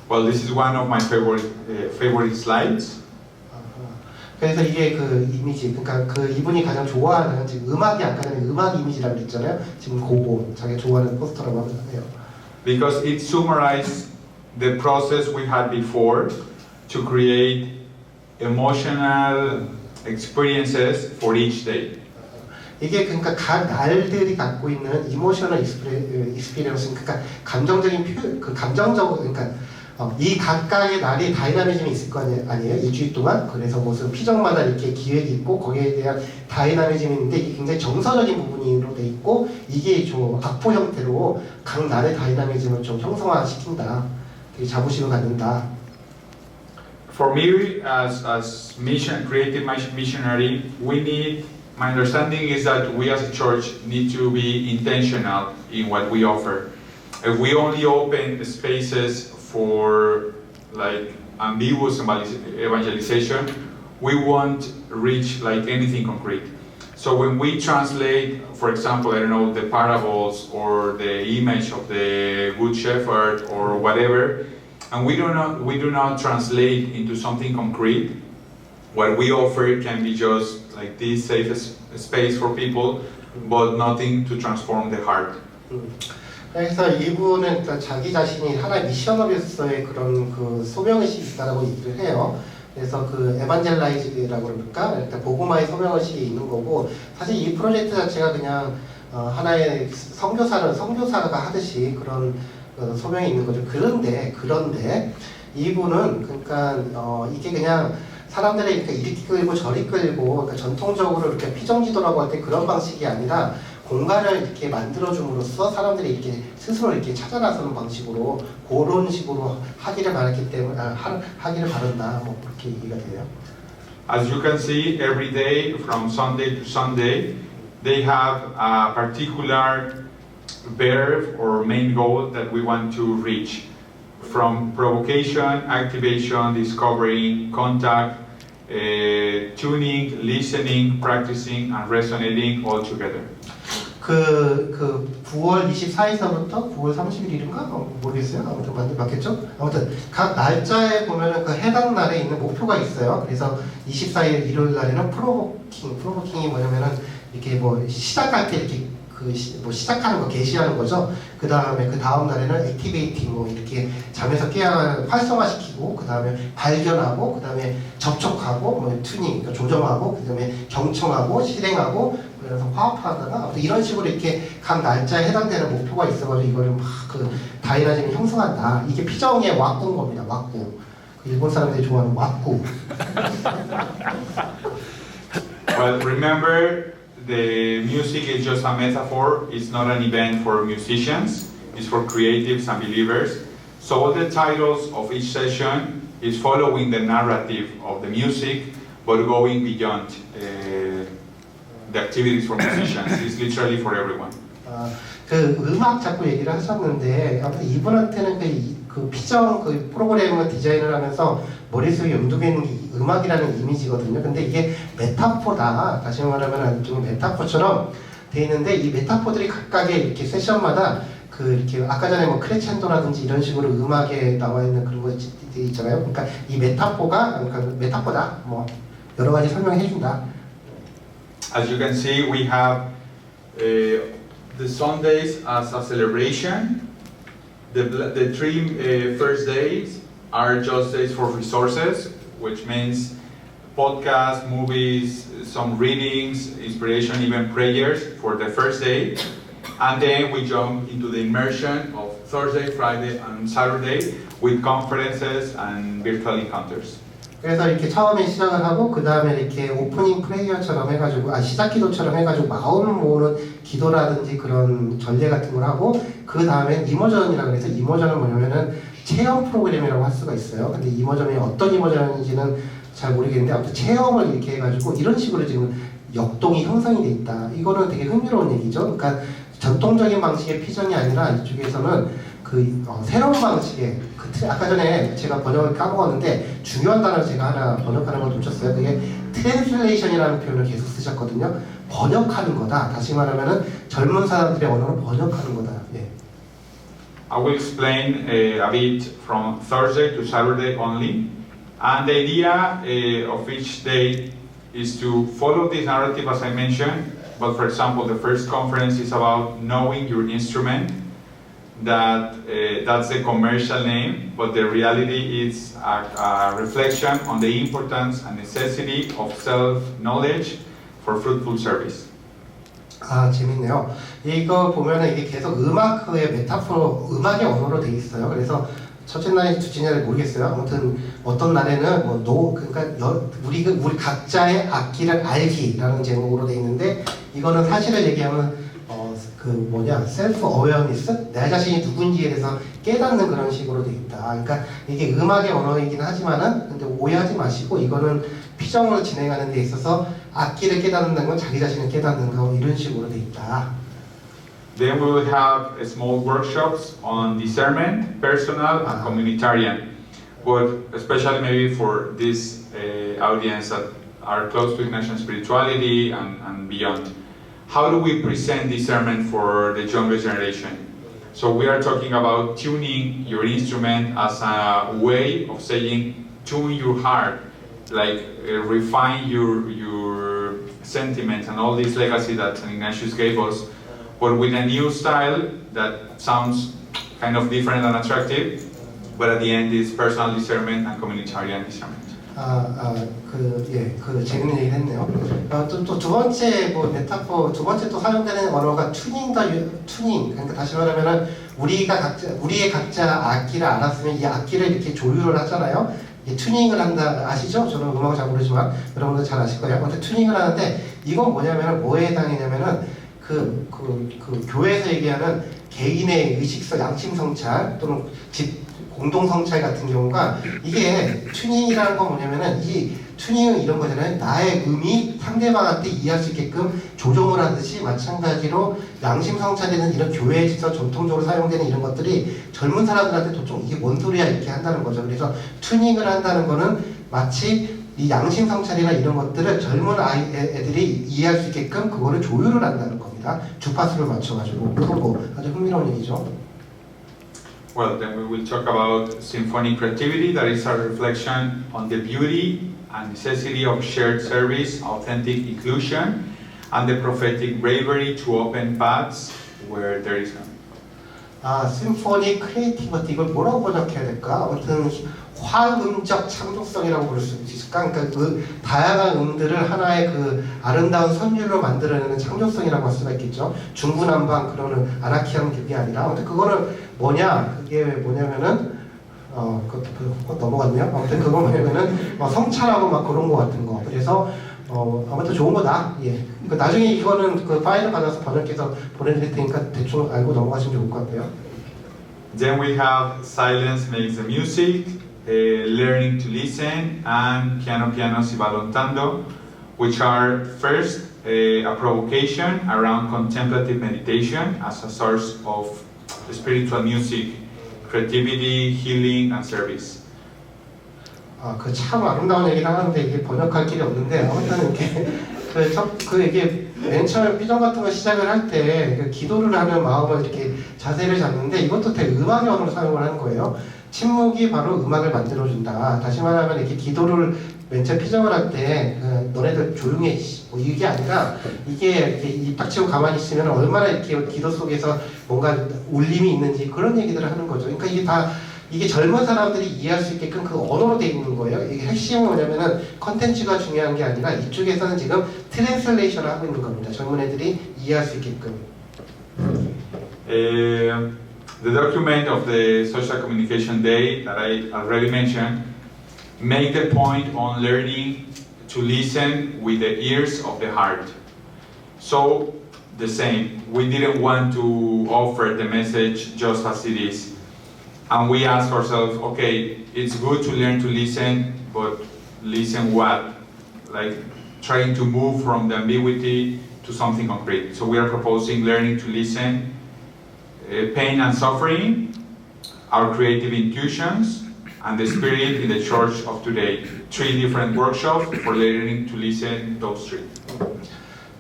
Well, this is one of my favorite slides. 그래서 이게 그 이미지, 그러니까 그 이분이 가장 좋아하는 지금 음악이 아까 전에 음악 이미지라고 그랬잖아요. 지금 그거 자기가 좋아하는 포스터라고 하네요. Because it summarizes the process we had before to create emotional experiences for each day. 이게 그러니까 각 날들이 갖고 있는 이모셔널 익스피리언스, 그러니까 감정적인 표현, 그 감정적, 그러니까 이 각각의 날이 다이나미즘이 있을 거 아니에요? 일주일 동안. 그래서 무슨 피정마다 이렇게 기획이 있고 거기에 대한 다이나미즘이 있는데 이게 굉장히 정서적인 부분으로 돼 있고 이게 좀 악보 형태로 각 날의 다이나미즘을 좀 형성화시킨다. 되게 자부심을 갖는다. For me, as creative missionary, my understanding is that we as a church need to be intentional in what we offer. If we only open spaces for like ambiguous evangelization, we won't reach like anything concrete. So when we translate, for example, I don't know, the parables or the image of the Good Shepherd or whatever, and we do not translate into something concrete, what we offer can be just like this safe space for people, but nothing to transform the heart. 그래서 이분은 자기 자신이 하나의 미셔너리로서의 그런 그 소명의식이 있다고 얘기를 해요. 그래서 그 에반젤라이즈라고 그럽니까? 일단 복음화의 소명의식이 있는 거고 사실 이 프로젝트 자체가 그냥 하나의 선교사가 하듯이 그런 소명이 있는 거죠. 그런데 이분은 그러니까 이게 그냥 사람들이 이렇게 이리 끌고 저리 끌고 그러니까 전통적으로 이렇게 피정지도라고 할 때 그런 방식이 아니라 공간을 이렇게 만들어줌으로써 사람들이 이렇게 스스로 이렇게 찾아 나서는 방식으로 그런 식으로 하기를 바랐기 때문에 하기를 바란다 뭐 그렇게 얘기가 돼요. As you can see, every day from Sunday to Sunday, they have a particular verb or main goal that we want to reach. From provocation, activation, discovering, contact, tuning, listening, practicing, and resonating all together. 그 9월 24일서부터 9월 30일인가? 모르겠어요. 아무튼 맞겠죠? 아무튼 각 날짜에 보면은 그 해당 날에 있는 목표가 있어요. 그래서 24일 일요일 날에는 프로보킹이 뭐냐면은 이렇게 뭐 시작할 때 이렇게 뭐 시작하는 거 게시하는 거죠. 그 다음 날에는 액티베이팅 뭐 이렇게 잠에서 깨야 활성화시키고 그 다음에 발견하고 그 다음에 접촉하고 뭐 튜닝 그러니까 조정하고 그 다음에 경청하고 실행하고 그래서 화합하다가 이런 식으로 이렇게 각 날짜에 해당되는 목표가 있어가지고 이거를 막 그 다이나믹을 형성한다. 이게 피정의 왁구인 겁니다. 왁구. 일본 사람들이 좋아하는 왁구. Well, remember, the music is just a metaphor. It's not an event for musicians. It's for creatives and believers. So all the titles of each session is following the narrative of the music, but going beyond the activities for musicians. It's literally for everyone. 그 음악 자꾸 얘기를 하셨는데 아무튼 이분한테는 그 피정 그 프로그램을 디자인을 하면서 머릿속에 염두에 있는 게 음악이라는 이미지거든요. 근데 이게 메타포다. 다시 말하면 일종의 메타포처럼 돼 있는데 이 메타포들이 각각의 이렇게 세션마다 그 이렇게 아까 전에 뭐 크레첸도라든지 이런 식으로 음악에 나와 있는 그런 거 있잖아요. 그러니까 이 메타포가 그러니까 메타포다. 뭐 여러 가지 설명해 준다. As you can see, we have the Sundays as a celebration. The three first days are just days for resources, which means podcasts, movies, some readings, inspiration, even prayers for the first day. And then we jump into the immersion of Thursday, Friday, and Saturday with conferences and virtual encounters. 그래서 이렇게 처음에 시작을 하고 그 다음에 이렇게 오프닝 프레이어처럼 해가지고 시작 기도처럼 해가지고 마음을 모으는 기도라든지 그런 전례 같은 걸 하고 그 다음에 이머전이라고 해서 이머전은 뭐냐면은 체험 프로그램이라고 할 수가 있어요. 근데 이머전이 어떤 이머전인지는 잘 모르겠는데 아무튼 체험을 이렇게 해가지고 이런 식으로 지금 역동이 형성이 돼 있다. 이거는 되게 흥미로운 얘기죠. 그러니까 전통적인 방식의 피정이 아니라 이쪽에서는 새로운 방식의 아까 전에 제가 번역을 까먹었는데 중요한 단어를 제가 하나 번역하는 걸 놓쳤어요. 그게 트랜슬레이션이라는 표현을 계속 쓰셨거든요. 번역하는 거다. 다시 말하면은 젊은 사람들의 언어로 번역하는 거다. 예. I will explain a bit from Thursday to Saturday only. And the idea of each day is to follow this narrative as I mentioned. But for example, the first conference is about knowing your instrument. That's the commercial name, but the reality is a reflection on the importance and necessity of self-knowledge for fruitful service. 재밌네요. 이거 보면은 이게 계속 음악의 메타포로, 음악의 언어로 돼 있어요. 그래서 첫째 날인지 둘째 날인지 모르겠어요. 아무튼 어떤 날에는 그러니까 우리 각자의 악기를 알기라는 제목으로 돼 있는데 이거는 사실을 얘기하면 셀프 어웨어니스? 내 자신이 누군지에 대해서 깨닫는 그런 식으로 돼 있다. 그러니까 이게 음악의 언어이긴 하지만은 근데 오해하지 마시고 이거는 피정을 진행하는 데 있어서 악기를 깨닫는다는 건 자기 자신을 깨닫는 거 이런 식으로 돼 있다. Then we will have small workshops on discernment, personal and communitarian. But especially maybe for this audience that are close to Ignatian spirituality and beyond. How do we present discernment for the younger generation? So we are talking about tuning your instrument as a way of saying, tune your heart, like refine your sentiments and all this legacy that St. Ignatius gave us, but with a new style that sounds kind of different and attractive, but at the end is personal discernment and communitarian discernment. 재밌는 얘기를 했네요. 또 두 번째 메타포, 두 번째 또 사용되는 언어가 튜닝. 그러니까 다시 말하면은 우리의 각자 악기를 알았으면 이 악기를 이렇게 조율을 하잖아요. 이게 튜닝을 한다 아시죠? 저는 음악을 잘 모르지만 여러분들 잘 아실 거예요. 아무튼 튜닝을 하는데 이건 뭐냐면은 뭐에 해당이냐면은 그 교회에서 얘기하는 개인의 의식서 양심 성찰 또는 공동 성찰 같은 경우가 이게 튜닝이라는 건 뭐냐면은 이 튜닝은 이런 거잖아요. 나의 음이 상대방한테 이해할 수 있게끔 조정을 하듯이 마찬가지로 양심 성찰되는 이런 교회에서 전통적으로 사용되는 이런 것들이 젊은 사람들한테도 좀 이게 뭔 소리야 이렇게 한다는 거죠. 그래서 튜닝을 한다는 거는 마치 이 양심 성찰이나 이런 것들을 젊은 애들이 이해할 수 있게끔 그거를 조율을 한다는 겁니다. 주파수를 맞춰가지고 그런 거 아주 흥미로운 얘기죠. Well, then we will talk about symphonic creativity, that is a reflection on the beauty and necessity of shared service, authentic inclusion, and the prophetic bravery to open paths where there is none. 심포니 크리에이티비티 이걸 뭐라고 번역해야 될까? 아무튼 화음적 창조성이라고 부를 수 있을까? 그러니까 그 다양한 음들을 하나의 그 아름다운 선율로 만들어내는 창조성이라고 할 수가 있겠죠. 중구난방 그러는 아나키한 그게 아니라 아무튼 그거는 뭐냐? 그게 뭐냐면은 그거 넘어갔네요. 아무튼 그거 뭐냐면은 성찰하고 막 그런 거 같은 거. 그래서 아무튼 좋은 거다. 예. 나중에 이거는 그 파일을 받아서 번역해서 보내드릴 테니까 대충 알고 넘어가시면 좋을 것 같아요. Then we have silence makes the music, learning to listen, and piano piano si va lontando, which are first a provocation around contemplative meditation as a source of spiritual music, creativity, healing, and service. 그 참 아름다운 얘기를 하는데 이게 번역할 길이 없는데 아무튼 이렇게 이게 맨 처음 피정 같은 거 시작을 할 때 기도를 하는 마음을 이렇게 자세를 잡는데 이것도 되게 음악의 언어로 사용을 하는 거예요. 침묵이 바로 음악을 만들어준다. 다시 말하면 이렇게 기도를 맨 처음 피정을 할 때 너네들 조용해 뭐 이게 아니라 이게 이렇게 입 닥치고 가만히 있으면 얼마나 이렇게 기도 속에서 뭔가 울림이 있는지 그런 얘기들을 하는 거죠. 그러니까 이게 젊은 사람들이 이해할 수 있게끔 그 언어로 되어 있는 거예요. 이게 핵심은 뭐냐면은 컨텐츠가 중요한 게 아니라 이쪽에서는 지금 트랜슬레이션을 하고 있는 겁니다. 젊은 애들이 이해할 수 있게끔. The document of the Social Communication Day that I already mentioned make the point on learning to listen with the ears of the heart. So the same, we didn't want to offer the message just as it is. And we ask ourselves, okay, it's good to learn to listen, but listen what? Like trying to move from the ambiguity to something concrete. So we are proposing learning to listen, pain and suffering, our creative intuitions, and the spirit in the church of today. 3 different workshops for learning to listen, those 3.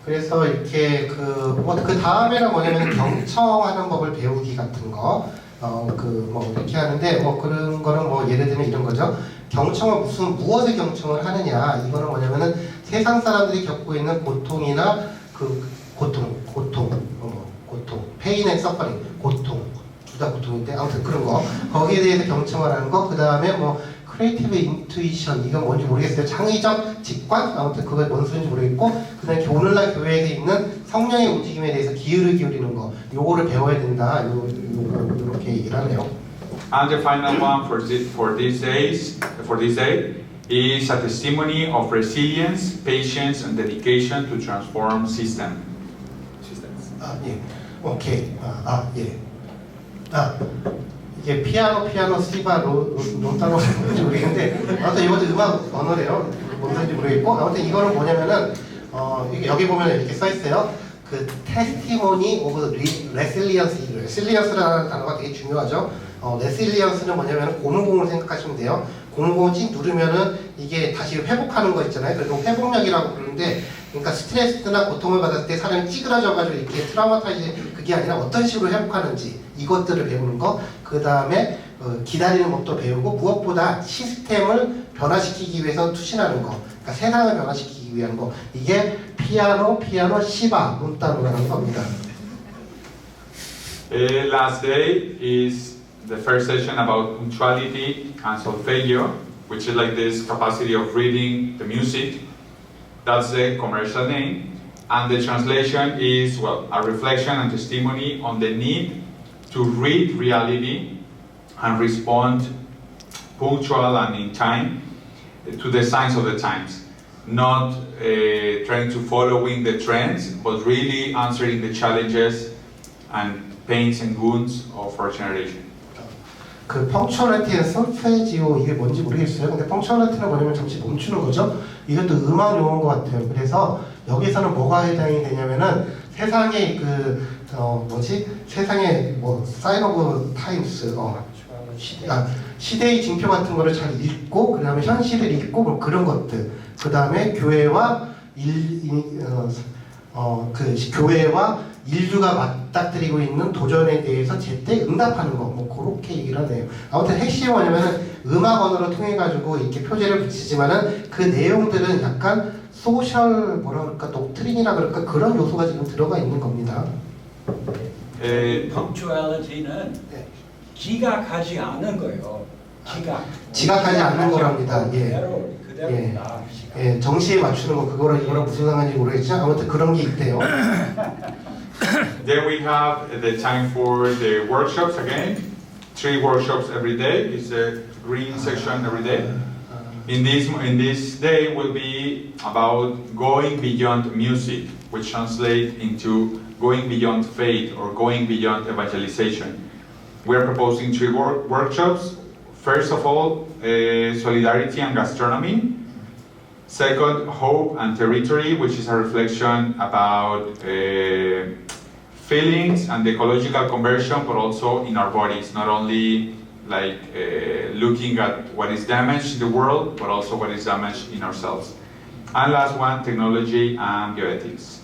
그래서 이렇게 그 다음에는 뭐냐면 경청하는 법을 배우기 같은 거. 이렇게 하는데, 그런 거는 예를 들면 이런 거죠. 경청은 무엇을 경청을 하느냐. 이거는 뭐냐면은 세상 사람들이 겪고 있는 고통이나 고통, pain and suffering, 고통, 둘 다 고통인데, 아무튼 그런 거. 거기에 대해서 경청을 하는 거. 그 다음에 크리에이티브 인투이션, 이건 뭔지 모르겠어요. 창의적 직관? 아무튼 그게 뭔 소리인지 모르겠고, 그 다음에 오늘날 교회에서 있는 성령의 움직임에 대해서 기울이는 거, 요거를 배워야 된다. 이렇게 얘기를 하네요. And the final one for this day is a testimony of resilience, patience, and dedication to transform systems. 예. 오케이. 예. 이게 피아노 시바 론타로 뭔지 모르겠는데 아무튼 이것도 음악 언어래요. 뭔지 모르겠고 아무튼 이거는 뭐냐면은 여기 보면 이렇게 써 있어요. 그 테스티모니 오브 레실리언스라는 단어가 되게 중요하죠. 레실리언스는 뭐냐면 고무공을 생각하시면 돼요. 고무공을 찍 누르면은 이게 다시 회복하는 거 있잖아요. 그래서 회복력이라고 부르는데, 그러니까 스트레스나 고통을 받았을 때 사람이 찌그러져가지고 이렇게 트라우마타이즈 그게 아니라 어떤 식으로 회복하는지 이것들을 배우는 거. 그 다음에 기다리는 법도 배우고 무엇보다 시스템을 변화시키기 위해서 투신하는 거. 그러니까 세상을 변화시키기 위한 거. 이게 피아노 시바 문따로라는 겁니다. Last day is the first session about punctuality and solfeggio, which is like this capacity of reading the music. That's the commercial name. And the translation is, well, a reflection and testimony on the need to read reality and respond punctual and in time to the signs of the times. Not trying to following the trends, but really answering the challenges and pains and wounds of our generation. 그 펑츄얼리티의 솔페지오 이게 뭔지 모르겠어요. 근데 펑츄얼리티는 뭐냐면 잠시 멈추는 거죠. 이것도 음악 용어인 것 같아요. 그래서 여기서는 뭐가 해당이 되냐면은 세상의 세상의 뭐 사인 오브 타임스 시대의 징표 같은 거를 잘 읽고 그다음에 현실을 읽고 뭐 그런 것들. 그다음에 교회와 교회와 인류가 맞닥뜨리고 있는 도전에 대해서 제때 응답하는 거, 뭐 그렇게 얘기를 하네요. 아무튼 핵심이 뭐냐면은 음악 언어로 통해 가지고 이렇게 표제를 붙이지만은 그 내용들은 약간 소셜 뭐라 그럴까, 독트린이라 그럴까 그런 요소가 지금 들어가 있는 겁니다. 펑츄얼리티는 기각하지 않은 거예요. 지각하지 않는 거랍니다. 그대로다. 예, 정시에 맞추는 거 그거랑 이거랑 무슨 상관인지 모르겠지만 아무튼 그런 게 있대요. Then we have the time for the workshops again. 3 workshops every day. It's a green section every day. In this day will be about going beyond music, which translates into going beyond faith or going beyond evangelization. We are proposing 3 workshops. First of all, solidarity and gastronomy. Second, hope and territory, which is a reflection about feelings and ecological conversion, but also in our bodies, not only like looking at what is damaged in the world, but also what is damaged in ourselves. And last one, technology and bioethics.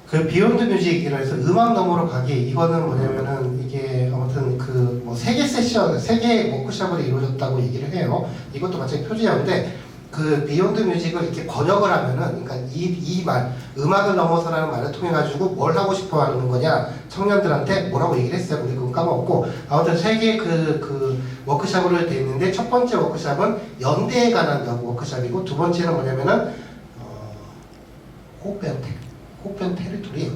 그 비욘드 뮤직이라 해서 음악 너머로 가기 이거는 뭐냐면은 이게 아무튼 그 뭐 3개 세션, 3개의 워크숍으로 이루어졌다고 얘기를 해요. 이것도 마찬가지 표지인데 그 비욘드 뮤직을 이렇게 번역을 하면은 그러니까 이 말 음악을 넘어서라는 말을 통해 가지고 뭘 하고 싶어 하는 거냐 청년들한테 뭐라고 얘기를 했어요. 근데 그건 까먹었고 아무튼 3개 그 워크숍으로 되어 있는데 첫 번째 워크숍은 연대에 관한 워크숍이고 두 번째는 뭐냐면은 호펜 테리토리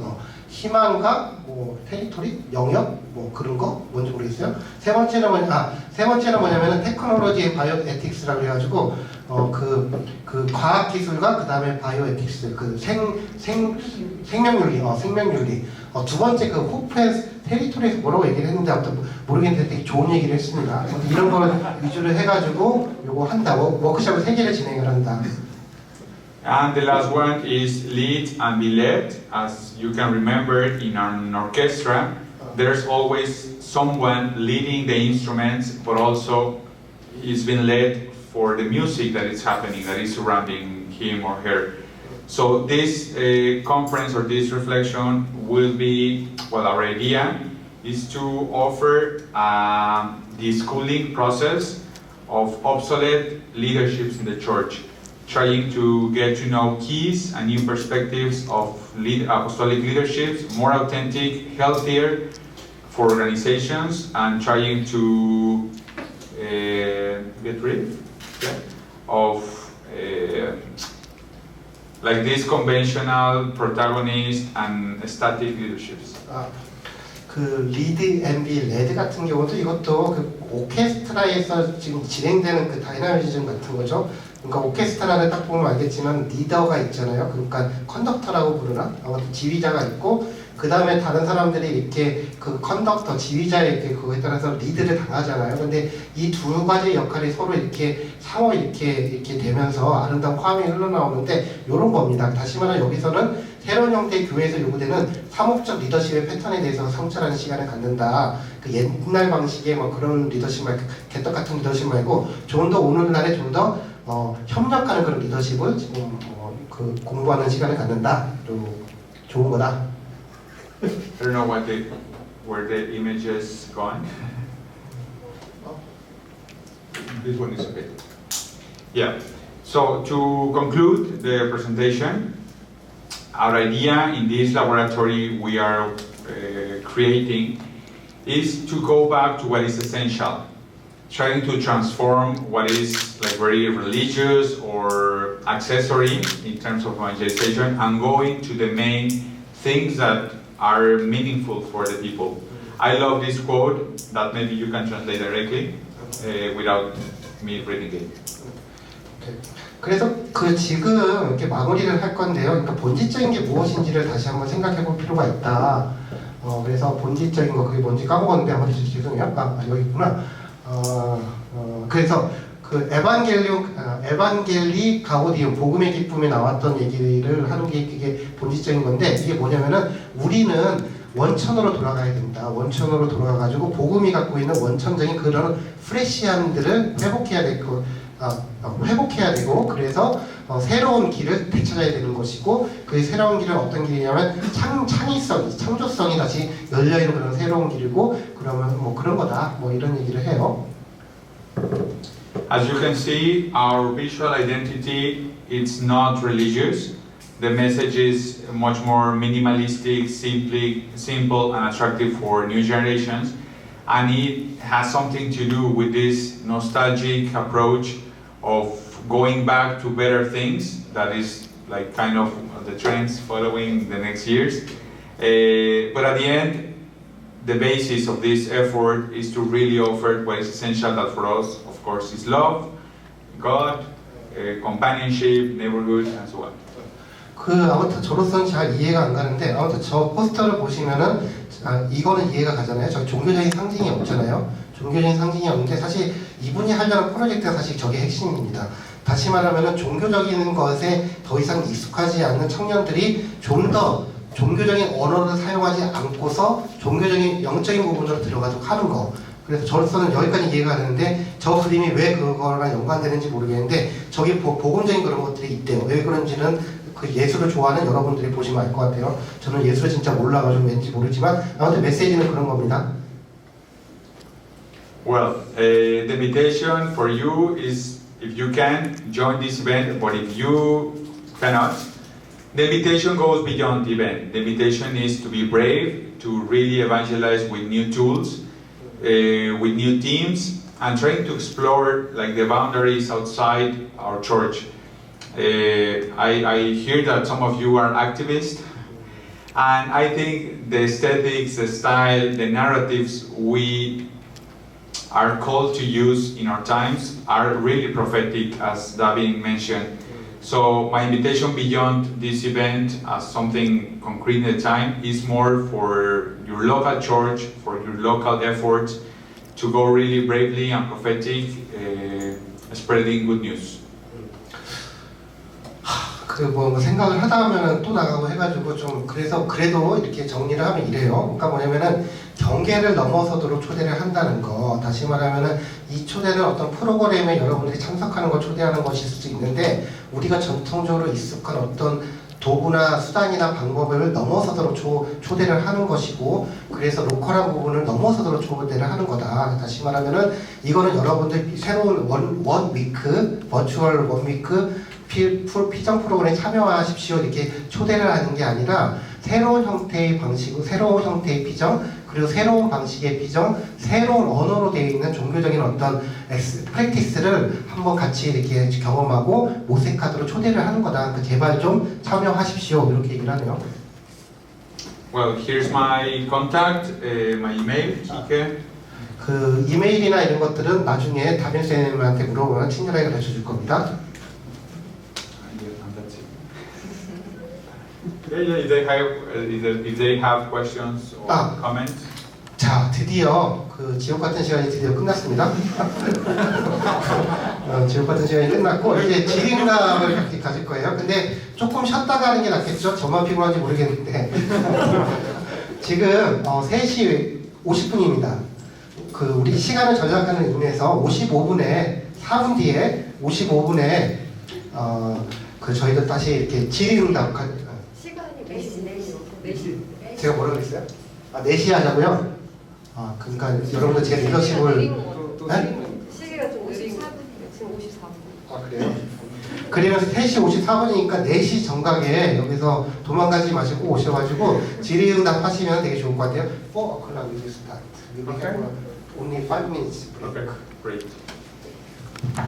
희망과 뭐 테리토리 영역 뭐 그런 거 뭔지 모르겠어요. 세 번째는 뭐냐면은 테크놀로지 바이오 에틱스라고 해가지고 그 과학 기술과 그 다음에 바이오 에틱스 그 생명윤리 생명윤리 두 번째 그 호펜 테리토리에서 뭐라고 얘기를 했는데 아무튼 모르겠는데 되게 좋은 얘기를 했습니다. 이런 걸 위주로 해가지고 요거 한다 워크숍을 3개를 진행을 한다. And the last one is lead and be led. As you can remember, in an orchestra, there's always someone leading the instruments, but also he's been led for the music that is happening, that is surrounding him or her. So this conference or this reflection will be, well, our idea is to offer the schooling process of obsolete leaderships in the church, trying to get to know keys and new perspectives of apostolic leaderships, more authentic, healthier for organizations, and trying to get rid of like these conventional protagonist and static leaderships. 그 리드 앤 비 레드 같은 경우도 이것도 그 오케스트라에서 지금 진행되는 그 다이나미즘 같은 거죠. 그러니까 오케스트라를 딱 보면 알겠지만 리더가 있잖아요. 그러니까 컨덕터라고 부르나? 아무튼 지휘자가 있고 그 다음에 다른 사람들이 이렇게 그 컨덕터, 지휘자에게 그거에 따라서 리드를 당하잖아요. 근데 이 두 가지 역할이 서로 이렇게 상호 이렇게 되면서 아름다운 화음이 흘러나오는데 이런 겁니다. 다시 말하면 여기서는 새로운 형태의 교회에서 요구되는 상업적 리더십의 패턴에 대해서 성찰하는 시간을 갖는다. 그 옛날 방식의 뭐 그런 리더십 말고 개떡 같은 리더십 말고 좀 더 오늘날에 좀 더 협력하는 그런 리더십을 지금 그 공부하는 시간을 갖는다. 또 좋은 거다. I don't know where the image is gone. This one is okay. Yeah. So to conclude the presentation, our idea in this laboratory we are creating is to go back to what is essential, trying to transform what is like very religious or accessory in terms of evangelization and going to the main things that are meaningful for the people. I love this quote that maybe you can translate directly without me reading it. 그래서 그 지금 이렇게 마무리를 할 건데요. 그러니까 본질적인 게 무엇인지를 다시 한번 생각해 볼 필요가 있다. 그래서 본질적인 거 그게 뭔지 까먹었는데 한번 죄송해요. 여기 있구나. 그래서 그 에반겔리 가우디움 복음의 기쁨에 나왔던 얘기를 하는 게 그게 본질적인 건데 이게 뭐냐면은 우리는 원천으로 돌아가야 된다. 원천으로 돌아가가지고 복음이 갖고 있는 원천적인 그런 프레시함들을 회복해야 되고 그래서 새로운 길을 되찾아야 되는 것이고 그 새로운 길은 어떤 길이냐면 창조성이 다시 열려있는 그런 새로운 길이고 그러면 뭐 그런 거다 뭐 이런 얘기를 해요. As you can see, our visual identity is not religious. The message is much more minimalistic, simple and attractive for new generations. And it has something to do with this nostalgic approach of going back to better things. That is like kind of the trends following the next years. But at the end, the basis of this effort is to really offer what is essential that for us, of course, is love, God, companionship, neighborhood, and so on. 아무튼 저로서는 잘 이해가 안 가는데 아무튼 저 포스터를 보시면은 이거는 이해가 가잖아요. 저 종교적인 상징이 없잖아요. 종교적인 상징이 없는데 사실 이분이 하려는 프로젝트가 사실 저게 핵심입니다. 다시 말하면은 종교적인 것에 더 이상 익숙하지 않는 청년들이 좀 더 종교적인 언어를 사용하지 않고서 종교적인 영적인 부분으로 들어가도록 하는 거. 그래서 저로서는 여기까지 이해가 되는데 저 그림이 왜 그거랑 연관되는지 모르겠는데 저기 복음적인 그런 것들이 있대요. 왜 그런지는 그 예술을 좋아하는 여러분들이 보시면 알 것 같아요. 저는 예술을 진짜 몰라가지고 왠지 모르지만 아무튼 메시지는 그런 겁니다. Well, the invitation for you is if you can join this event, but if you cannot, the invitation goes beyond the event. The invitation is to be brave, to really evangelize with new tools, with new teams, and trying to explore like the boundaries outside our church. I hear that some of you are activists, and I think the aesthetics, the style, the narratives we are called to use in our times are really prophetic, as David mentioned. So my invitation beyond this event as something concrete at the time is more for your local church, for your local efforts to go really bravely and prophetic, spreading good news. 뭐 생각을 하다 하면은 또 나가고 해가지고 좀 그래서 그래도 이렇게 정리를 하면 이래요. 그러니까 뭐냐면은 경계를 넘어서도록 초대를 한다는 거. 다시 말하면은 이 초대는 어떤 프로그램에 여러분들이 참석하는 걸 초대하는 것일 수도 있는데 우리가 전통적으로 익숙한 어떤 도구나 수단이나 방법을 넘어서도록 초대를 하는 것이고 그래서 로컬한 부분을 넘어서도록 초대를 하는 거다. 다시 말하면은 이거는 여러분들 새로운 원 위크 버추얼 원 위크 피정 프로그램에 참여하십시오 이렇게 초대를 하는 게 아니라 새로운 형태의 방식, 새로운 형태의 피정 그리고 새로운 방식의 피정, 새로운 언어로 되어 있는 종교적인 어떤 프랙티스를 한번 같이 이렇게 경험하고 모색하도록 초대를 하는 거다. 그 제발 좀 참여하십시오 이렇게 얘기를 하네요. Well, here's my contact, my email, Kike. 그 이메일이나 이런 것들은 나중에 다빈 쌤한테 물어보면 친절하게 가르쳐 줄 겁니다. Yeah, if they have questions or comments. 자, 드디어 그 지옥 같은 시간이 드디어 끝났습니다. 지옥 같은 시간이 끝났고 이제 질의응답을 이렇게 가질 거예요. 근데 조금 쉬었다가 하는 게 낫겠죠? 저만 피곤한지 모르겠는데 지금 3시 50분입니다. 그 우리 시간을 전략하는 의미에서 55분에 4분 뒤에 55분에 그 저희도 다시 이렇게 질의응답 제가 뭐라고 그랬어요? 4시 하자고요? 그러니까 여러분들 제 리더십을 시계가 좀 54분이에요. 지금 54분. 그래요? 그러면 3시 54분이니까 4시 정각에 여기서 도망가지 마시고 오셔가지고 질의응답 하시면 되게 좋을 것 같아요. 4 o'clock we will start. We will have only 5 minutes break. Okay, great.